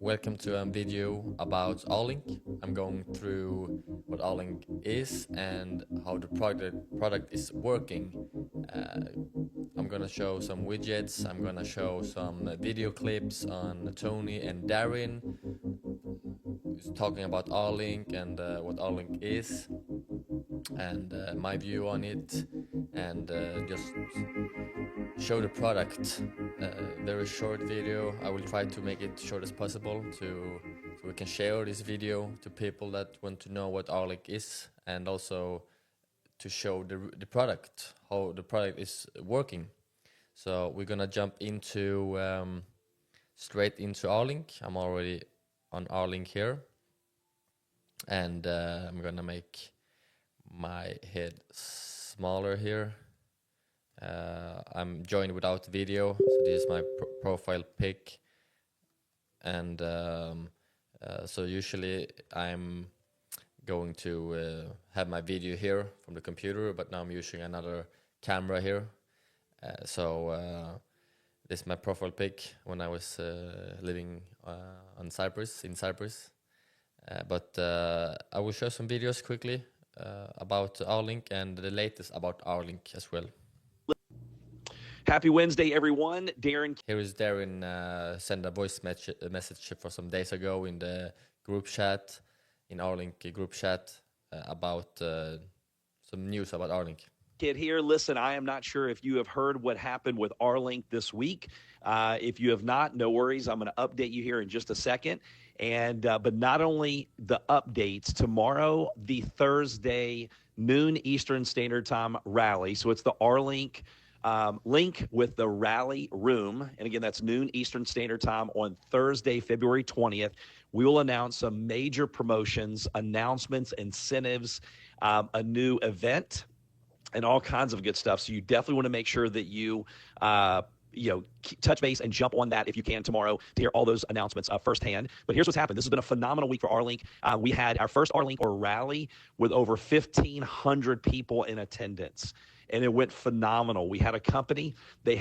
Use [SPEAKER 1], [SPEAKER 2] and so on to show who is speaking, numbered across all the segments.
[SPEAKER 1] Welcome to a video about Arlink. I'm going through what Arlink is and how the product is working. I'm gonna show some widgets, I'm gonna show some video clips on Tony and Darren talking about Arlink and what Arlink is, and my view on it, and just show the product. Very short video. I will try to make it short as possible so we can share this video to people that want to know what Arlink is, and also to show the product, how the product is working. So we're gonna jump into straight into Arlink. I'm already on Arlink here, and I'm gonna make my head smaller here. I'm joined without video, so this is my profile pic, and so usually I'm going to have my video here from the computer, but now I'm using another camera here. So this is my profile pic when I was living in Cyprus. But I will show some videos quickly about Arlink and the latest about Arlink as well.
[SPEAKER 2] Happy Wednesday, everyone. Darren.
[SPEAKER 1] Here is Darren sent a voice message for some days ago in the group chat, in Arlink group chat, about some news about Arlink.
[SPEAKER 2] Kid here. Listen, I am not sure if you have heard what happened with Arlink this week. If you have not, no worries. I'm going to update you here in just a second. And but not only the updates, tomorrow, the Thursday noon Eastern Standard Time rally. So it's the Arlink link with the rally room. And again, that's noon Eastern Standard Time on Thursday, February 20th. We will announce some major promotions, announcements, incentives, a new event, and all kinds of good stuff. So you definitely want to make sure that you touch base and jump on that if you can tomorrow to hear all those announcements firsthand. But here's what's happened. This has been a phenomenal week for Arlink. We had our first Arlink or rally with over 1,500 people in attendance, and it went phenomenal. We had a company. They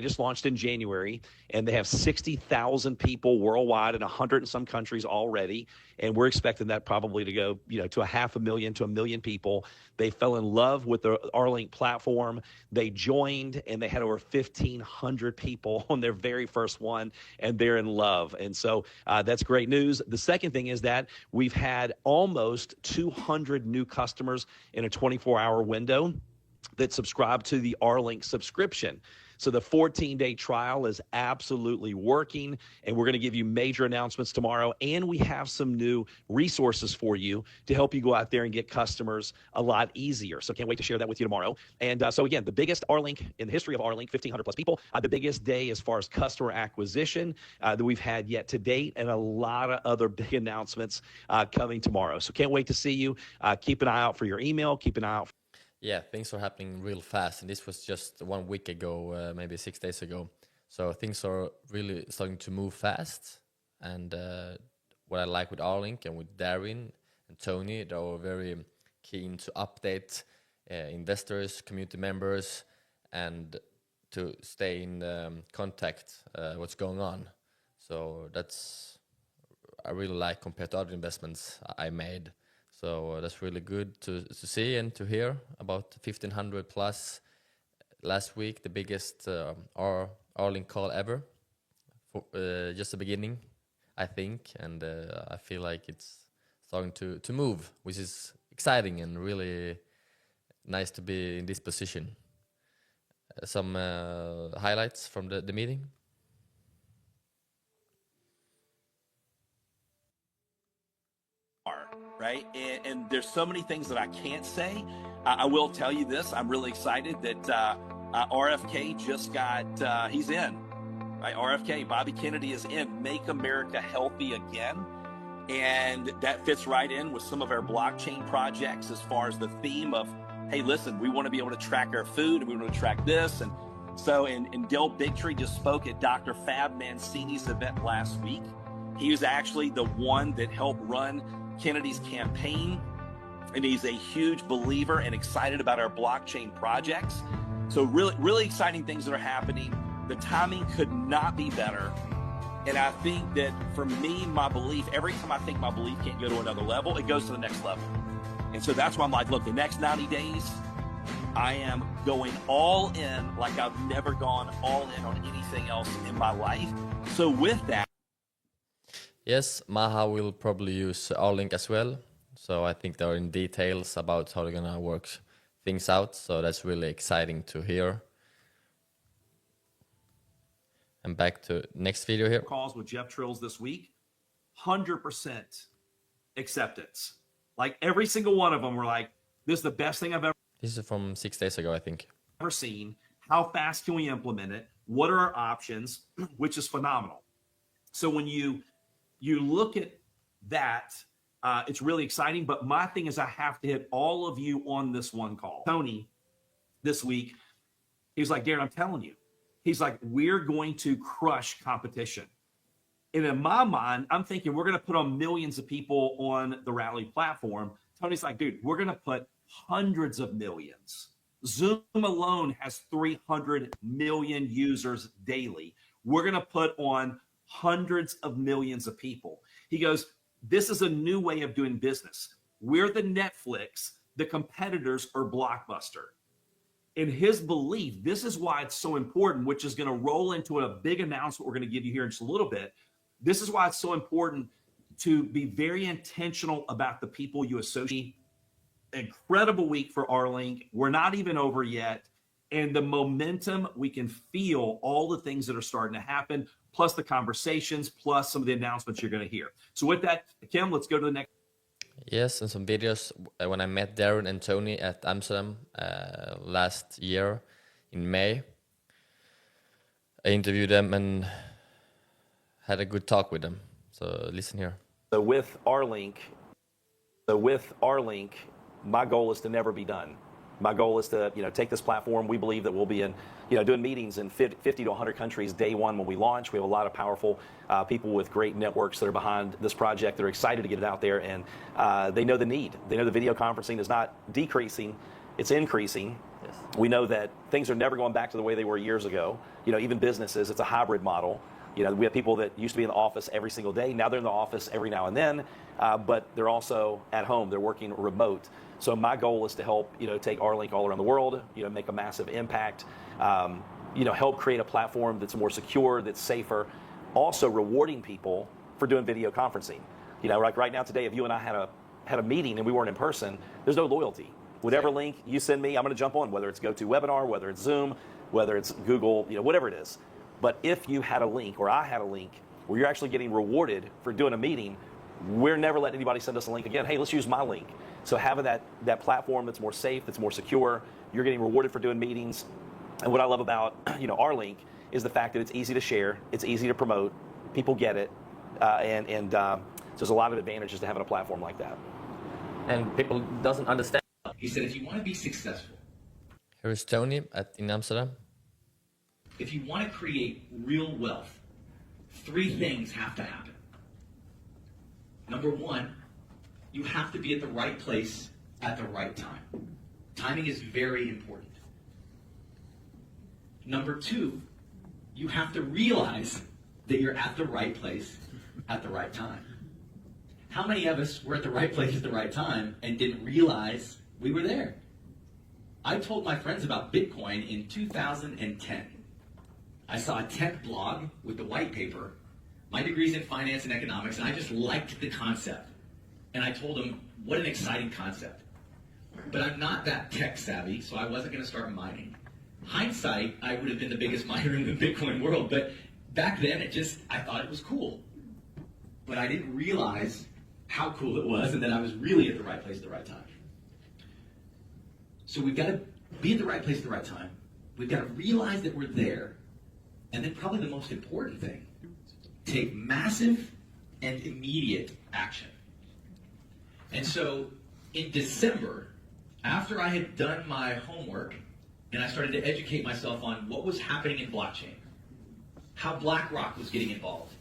[SPEAKER 2] just launched in January, and they have 60,000 people worldwide in 100 and some countries already. And we're expecting that probably to go, to 500,000 to 1 million people. They fell in love with the Arlink platform. They joined, and they had over 1,500 people on their very first one, and they're in love. And so that's great news. The second thing is that we've had almost 200 new customers in a 24-hour window that subscribe to the Arlink subscription. So the 14-day trial is absolutely working, and we're going to give you major announcements tomorrow, and we have some new resources for you to help you go out there and get customers a lot easier. So can't wait to share that with you tomorrow. And so again, the biggest Arlink in the history of Arlink, 1,500 plus people, the biggest day as far as customer acquisition that we've had yet to date, and a lot of other big announcements coming tomorrow. So can't wait to see you. Keep an eye out for your email. Keep an eye out.
[SPEAKER 1] Yeah, things are happening real fast, and this was just 1 week ago, maybe 6 days ago. So things are really starting to move fast, and what I like with Arlink and with Darren and Tony, they are very keen to update investors, community members, and to stay in contact what's going on. So I really like compared to other investments I made. So that's really good to see and to hear about 1,500 plus last week, the biggest Arlink call ever. For, just the beginning, I think, and I feel like it's starting to move, which is exciting and really nice to be in this position. Some highlights from the meeting.
[SPEAKER 2] Right? And there's so many things that I can't say. I will tell you this. I'm really excited that RFK just got, he's in. Right? RFK, Bobby Kennedy is in. Make America Healthy Again. And that fits right in with some of our blockchain projects as far as the theme of, hey, listen, we want to be able to track our food, and we want to track this. And so, and Del Bigtree just spoke at Dr. Fab Mancini's event last week. He was actually the one that helped run Kennedy's campaign, and he's a huge believer and excited about our blockchain projects. So really exciting things that are happening. The timing could not be better. And I think that for me, my belief, every time I think my belief can't go to another level, it goes to the next level. And so that's why I'm like, look, the next 90 days, I am going all in like I've never gone all in on anything else in my life. So with that.
[SPEAKER 1] Yes, Maha will probably use Arlink as well. So I think they're in details about how they're going to work things out. So that's really exciting to hear. And back to next video here.
[SPEAKER 2] Calls with Jeff Trills this week, 100% acceptance. Like every single one of them were like, this is the best thing I've ever.
[SPEAKER 1] This is from 6 days ago, I think.
[SPEAKER 2] Ever seen. How fast can we implement it? What are our options? Which is phenomenal. So when you look at that, it's really exciting. But my thing is I have to hit all of you on this one call. Tony, this week, he was like, Darren, I'm telling you. He's like, we're going to crush competition. And in my mind, I'm thinking we're going to put on millions of people on the Rally platform. Tony's like, dude, we're going to put hundreds of millions. Zoom alone has 300 million users daily. We're going to put on hundreds of millions of people. He goes, this is a new way of doing business. We're the Netflix. The competitors are Blockbuster. In his belief, this is why it's so important, which is going to roll into a big announcement we're going to give you here in just a little bit. This is why it's so important to be very intentional about the people you associate. Incredible week for Arlink. We're not even over yet. And the momentum, we can feel all the things that are starting to happen, plus the conversations, plus some of the announcements you're going to hear. So with that, Kim, let's go to the next.
[SPEAKER 1] Yes, and some videos when I met Darren and Tony at Amsterdam last year in May. I interviewed them and had a good talk with them. So listen here.
[SPEAKER 2] So with Arlink, my goal is to never be done. My goal is to, take this platform. We believe that we'll be in, doing meetings in 50 to 100 countries day one when we launch. We have a lot of powerful people with great networks that are behind this project. They're excited to get it out there, and they know the need. They know the video conferencing is not decreasing, it's increasing. Yes. We know that things are never going back to the way they were years ago. Even businesses, it's a hybrid model. We have people that used to be in the office every single day. Now they're in the office every now and then, but they're also at home. They're working remote. So my goal is to help, take Arlink all around the world, make a massive impact, help create a platform that's more secure, that's safer, also rewarding people for doing video conferencing. Like right now today, if you and I had a meeting and we weren't in person, there's no loyalty. Whatever link you send me, I'm going to jump on, whether it's GoToWebinar, whether it's Zoom, whether it's Google, whatever it is. But if you had a link or I had a link where you're actually getting rewarded for doing a meeting, we're never letting anybody send us a link again. Hey, let's use my link. So having that platform that's more safe, that's more secure, you're getting rewarded for doing meetings. And what I love about Arlink is the fact that it's easy to share, it's easy to promote, people get it, and so there's a lot of advantages to having a platform like that.
[SPEAKER 1] And people doesn't understand.
[SPEAKER 3] He said, if you want to be successful,
[SPEAKER 1] Here's Tony in Amsterdam.
[SPEAKER 3] If you want to create real wealth, 3 things have to happen. Number 1, you have to be at the right place at the right time. Timing is very important. Number 2, you have to realize that you're at the right place at the right time. How many of us were at the right place at the right time and didn't realize we were there? I told my friends about Bitcoin in 2010. I saw a tech blog with the white paper. My degree's in finance and economics, and I just liked the concept. And I told them, what an exciting concept. But I'm not that tech savvy, so I wasn't going to start mining. Hindsight, I would have been the biggest miner in the Bitcoin world, but back then I thought it was cool. But I didn't realize how cool it was and that I was really at the right place at the right time. So we've got to be at the right place at the right time. We've got to realize that we're there. And then probably the most important thing, take massive and immediate action. And so in December, after I had done my homework and I started to educate myself on what was happening in blockchain, how BlackRock was getting involved,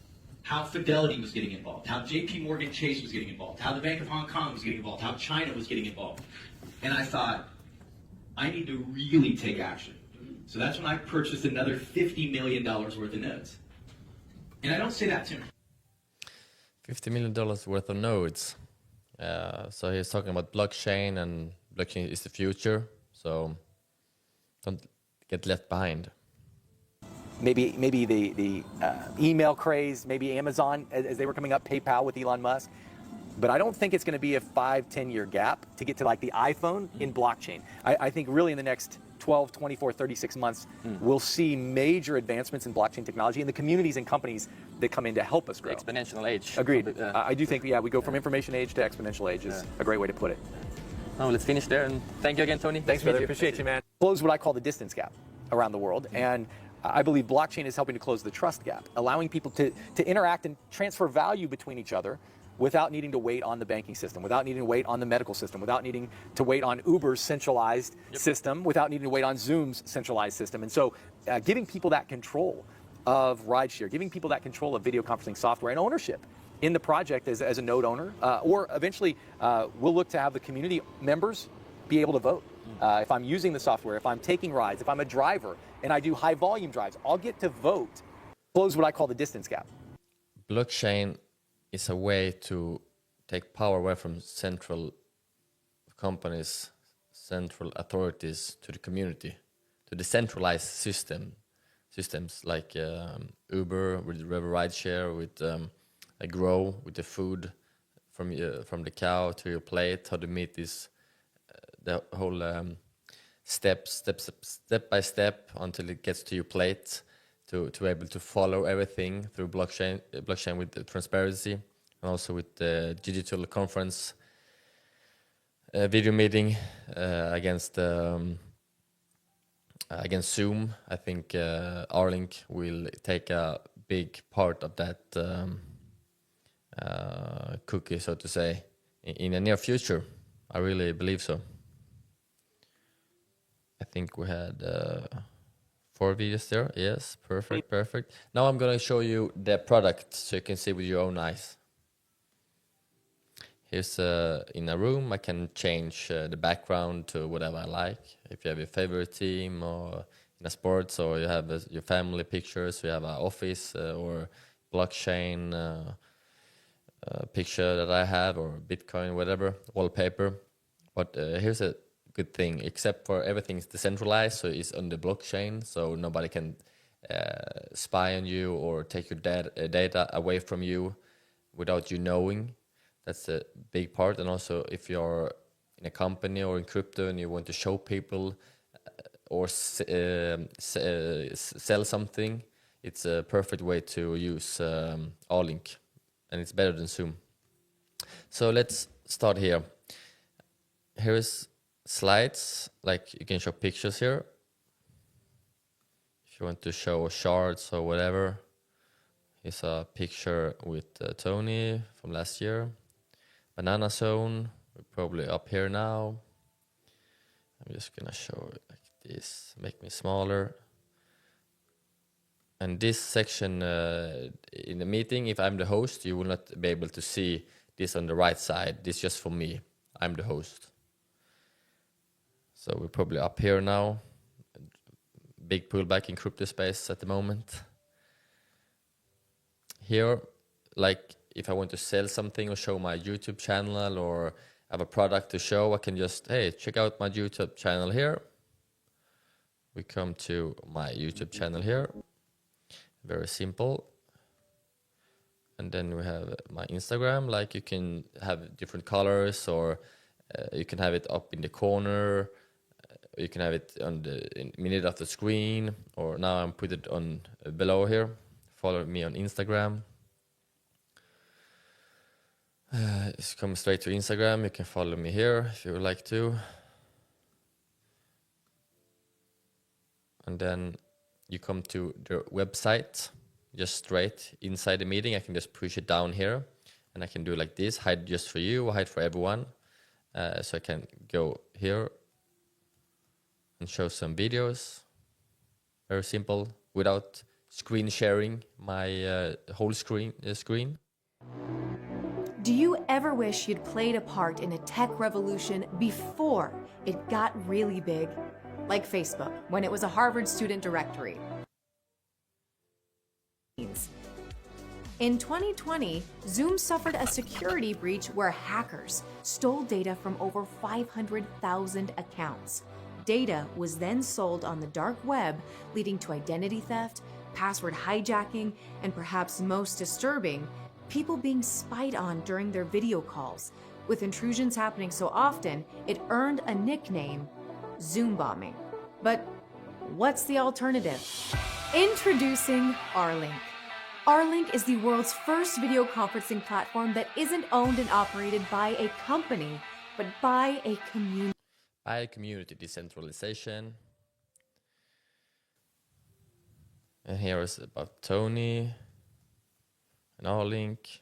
[SPEAKER 3] how Fidelity was getting involved, how JP Morgan Chase was getting involved, how the Bank of Hong Kong was getting involved, how China was getting involved. And I thought, I need to really take action. So that's when I purchased another $50 million worth of notes. And I don't say that to
[SPEAKER 1] $50 million worth of nodes. So he's talking about blockchain, and blockchain is the future. So don't get left behind.
[SPEAKER 4] Maybe the email craze, maybe Amazon as they were coming up, PayPal with Elon Musk. But I don't think it's going to be a 5-10 year gap to get to like the iPhone in blockchain. I think really in the next 12, 24, 36 months, we'll see major advancements in blockchain technology and the communities and companies that come in to help us grow.
[SPEAKER 5] Exponential age.
[SPEAKER 4] Agreed. I do think, we go from information age to exponential age is a great way to put it.
[SPEAKER 5] Oh, let's finish there, and thank you again, Tony.
[SPEAKER 4] Thanks, brother. Appreciate you, man. Close what I call the distance gap around the world. And I believe blockchain is helping to close the trust gap, allowing people to interact and transfer value between each other without needing to wait on the banking system, without needing to wait on the medical system, without needing to wait on Uber's centralized system, without needing to wait on Zoom's centralized system. And so giving people that control of rideshare, giving people that control of video conferencing software and ownership in the project as a node owner, or eventually we'll look to have the community members be able to vote. If I'm using the software, if I'm taking rides, if I'm a driver and I do high volume drives, I'll get to vote. Close what I call the distance gap.
[SPEAKER 1] Blockchain is a way to take power away from central companies, central authorities, to the community, to decentralized systems like Uber with River Rideshare, with Grow with the food from the cow to your plate, how to meet this the whole step by step until it gets to your plate, to be able to follow everything through blockchain with the transparency, and also with the digital conference video meeting against Zoom. I think Arlink will take a big part of that cookie, so to say, in the near future. I really believe so. I think we had 4 videos there. Yes, perfect. Now I'm gonna show you the product so you can see with your own eyes. Here's in a room. I can change the background to whatever I like. If you have your favorite team, or in a sports, or you have your family pictures, you have an office or blockchain picture that I have, or Bitcoin, whatever, wallpaper. But here's a good thing, except for everything's decentralized, so it's on the blockchain, so nobody can spy on you or take your data away from you without you knowing. That's a big part. And also, if you're in a company or in crypto and you want to show people or sell something, it's a perfect way to use Arlink, and it's better than Zoom. So let's start here. Here is slides, like you can show pictures here. If you want to show charts or whatever, here's a picture with Tony from last year. Banana zone, we're probably up here now. I'm just gonna show it like this, make me smaller. And this section in the meeting, if I'm the host, you will not be able to see this on the right side. This is just for me. I'm the host. So we're probably up here now. Big pullback in crypto space at the moment. Here, like if I want to sell something or show my YouTube channel or have a product to show, I can just, hey, check out my YouTube channel here. We come to my YouTube channel here. Very simple. And then we have my Instagram, like you can have different colors, or you can have it up in the corner. You can have it on the minute of the screen, or now I'm put it on below here. Follow me on Instagram. Just come straight to Instagram. You can follow me here if you would like to. And then you come to the website, just straight inside the meeting. I can just push it down here, and I can do like this, hide just for you, or hide for everyone. So I can go here and show some videos. Very simple, without screen sharing my whole screen.
[SPEAKER 6] Do you ever wish you'd played a part in a tech revolution before it got really big? Like Facebook, when it was a Harvard student directory. In 2020, Zoom suffered a security breach where hackers stole data from over 500,000 accounts. Data was then sold on the dark web, leading to identity theft, password hijacking, and perhaps most disturbing, people being spied on during their video calls. With intrusions happening so often, it earned a nickname, Zoom bombing. But what's the alternative? Introducing Arlink. Arlink is the world's first video conferencing platform that isn't owned and operated by a company, but by a community.
[SPEAKER 1] By community decentralization. And here is about Tony and Arlink.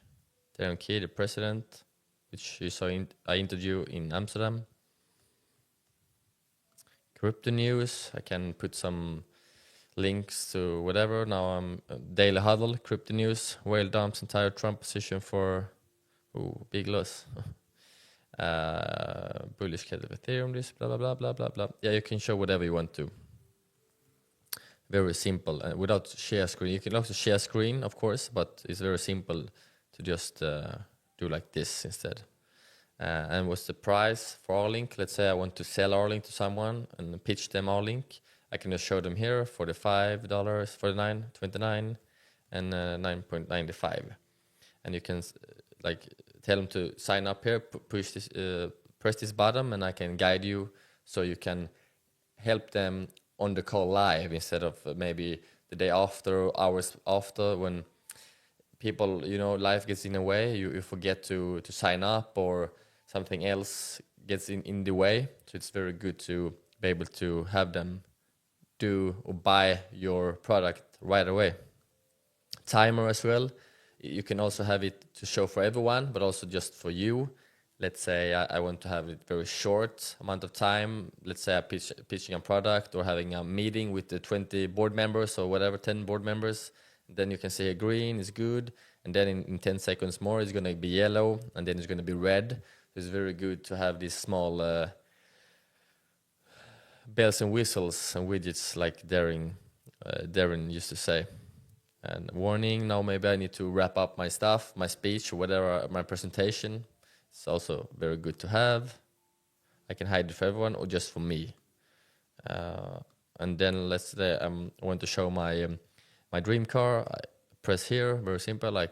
[SPEAKER 1] Darren Key, the president, which you saw I interview in Amsterdam. Crypto news. I can put some links to whatever. Now I'm Daily Huddle, crypto news. Whale dumps entire Trump position for big loss. Bullish candle of Ethereum, this, blah, blah, blah, blah, blah, blah. Yeah, you can show whatever you want to. Very simple. And without share screen. You can also share screen, of course, but it's very simple to just do like this instead. And what's the price for Arlink? Let's say I want to sell Arlink to someone and pitch them Arlink. I can just show them here, $45, $49, $29, and $9.95. And you can like tell them to sign up here, push this, press this button, and I can guide you so you can help them on the call live instead of maybe the day after, hours after, when people, life gets in the way, you forget to sign up or something else gets in the way. So it's very good to be able to have them do or buy your product right away. Timer as well. You can also have it to show for everyone, but also just for you. Let's say I want to have it very short amount of time. Let's say I'm pitching a product or having a meeting with the 20 board members or whatever, 10 board members. Then you can say green is good. And then in 10 seconds more, it's going to be yellow. And then it's going to be red. So it's very good to have these small bells and whistles and widgets like Darren used to say. And warning, now maybe I need to wrap up my stuff, my speech, or whatever, my presentation. It's also very good to have. I can hide it for everyone or just for me. And then let's say I want to show my dream car. I press here, very simple. I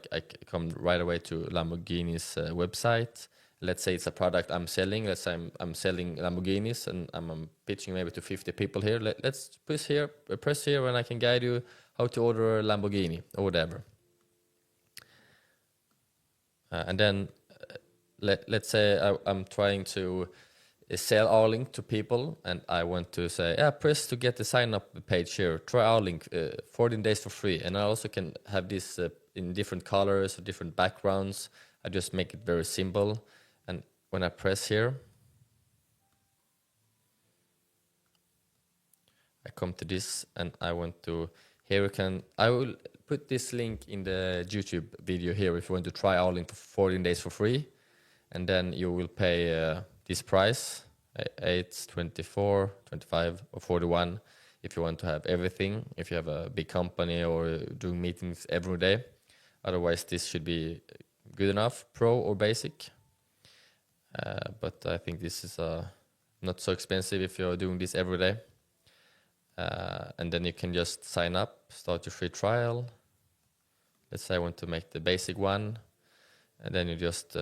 [SPEAKER 1] come right away to Lamborghini's website. Let's say it's a product I'm selling. Let's say I'm selling Lamborghinis and I'm pitching maybe to 50 people here. Let's press here, and I can guide you how to order a Lamborghini or whatever. And then let's say I'm trying to sell Arlink to people, and I want to say, press to get the sign up page here. Try Arlink 14 days for free. And I also can have this in different colors or different backgrounds. I just make it very simple. And when I press here, I come to this, and I want to, I will put this link in the YouTube video here if you want to try Arlink for 14 days for free. And then you will pay this price, 8, 24, 25, or 41 if you want to have everything, if you have a big company or doing meetings every day. Otherwise, this should be good enough, pro or basic. But I think this is not so expensive if you're doing this every day. And then you can just sign up, start your free trial. Let's say I want to make the basic one. And then you just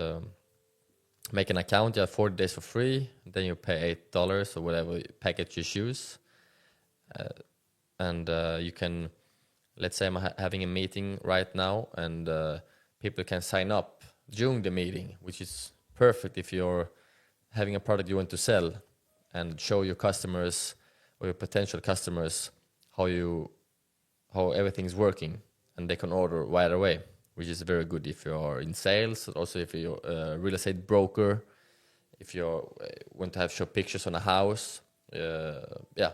[SPEAKER 1] make an account. You have 40 days for free. Then you pay $8 or whatever package you choose. And you can, let's say I'm having a meeting right now, and people can sign up during the meeting, which is perfect if you're having a product you want to sell and show your customers or your potential customers how everything's working, and they can order right away, which is very good if you're in sales, also if you're a real estate broker, if you want to show pictures on a house,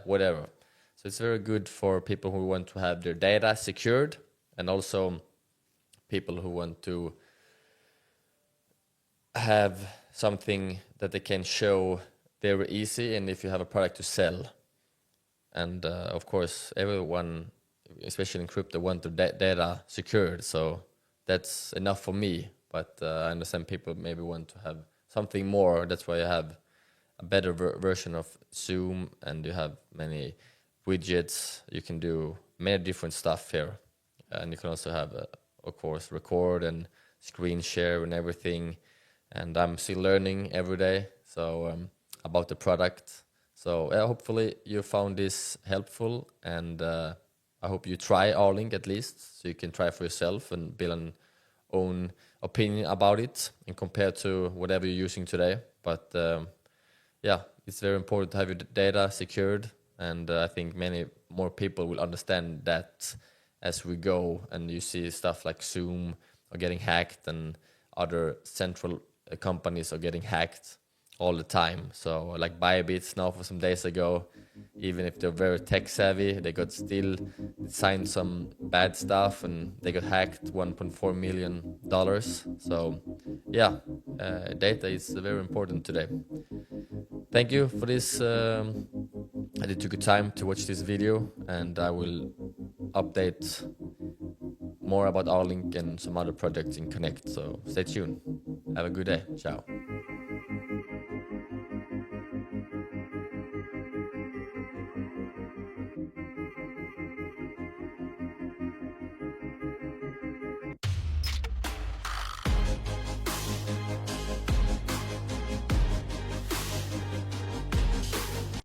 [SPEAKER 1] whatever. So it's very good for people who want to have their data secured, and also people who want to have something that they can show very easy, and if you have a product to sell. And of course, everyone, especially in crypto, want their data secured. So that's enough for me. But I understand people maybe want to have something more. That's why I have a better version of Zoom, and you have many widgets. You can do many different stuff here, and you can also have, of course, record and screen share and everything. And I'm still learning every day, so about the product. So hopefully you found this helpful, and I hope you try Arlink at least, so you can try for yourself and build an own opinion about it and compare to whatever you're using today. But yeah, it's very important to have your data secured, and I think many more people will understand that as we go, and you see stuff like Zoom are getting hacked and other central companies are getting hacked all the time. So like Bybits now, for some days ago, even if they're very tech savvy, they got still signed some bad stuff and they got hacked $1.4 million. So yeah, data is very important today. Thank you for this. I did took a time to watch this video, and I will update more about Arlink and some other projects in Connect. So stay tuned. Have a good day. Ciao.